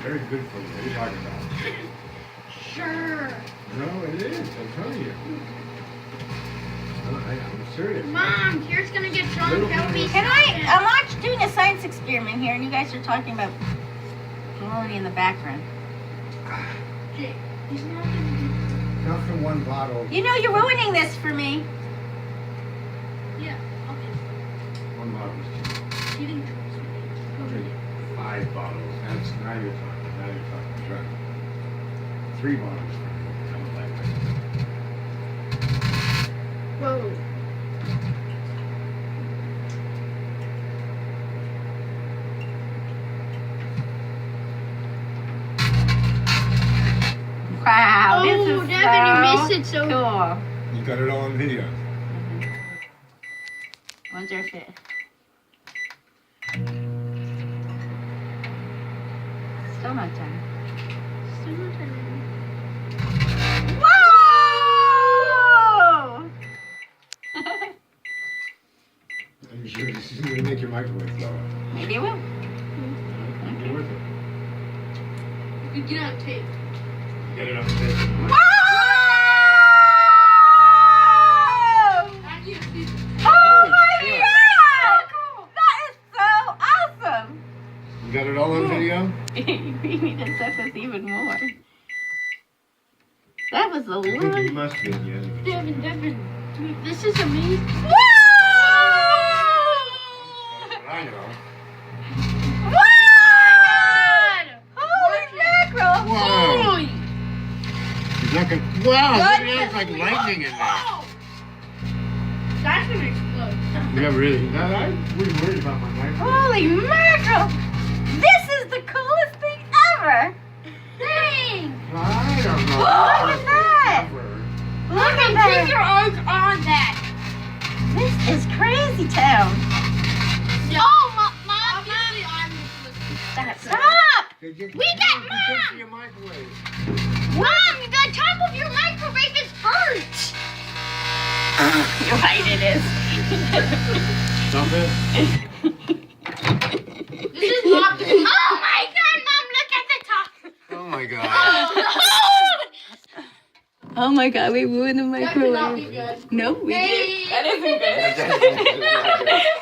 very good for you. What are you talking about? Sure. No, it is. I'm telling you. I'm serious. Mom, Kira's gonna get drunk. I'm actually doing a science experiment here, and you guys are talking about quality in the background. Jake, he's not gonna do Not from one bottle. You know, you're ruining this for me. Yeah, okay. One bottle is too much. You didn't trust me. Drink 5 bottles. Now you're talking. Now you're talking. Try 3 bottles. I'm like Whoa. Wow, this is Devin, you missed it so cool. You got it all on video. Wonder if it. Still not done. Whoa! I'm sure this is going to make your microwave blow up. Maybe it will. Be worth it. you get out tape. Get it up to date. Whoa! How do you do Oh my shit. god! That is so awesome! You got it all on video? We need to set this even more. That was a I think lot. you must be, yeah. Devin, dude, this is amazing. Whoa! I know. What? Holy mackerel! Whoa! Holy! He's not gonna. Wow! Look at Goodness. that, it's like lightning in there. Oh! That's gonna explode. Yeah, really. I wouldn't worry about my microwave. Holy mackerel! This is the coolest thing ever! Dang! I don't know. Look at that! Look at Keep that! your eyes on that. This is crazy town. Yeah. Oh, Mom! Obviously, I'm Stop! We got Mom! Your microwave. Mom, the top of your microwave is burnt. You're right, it is. Stop it. This is not. Oh my God, Mom! Look at the top. Oh my god. Oh my god, we ruined the That could not be microwave. good. No, we Hey. did. That isn't good.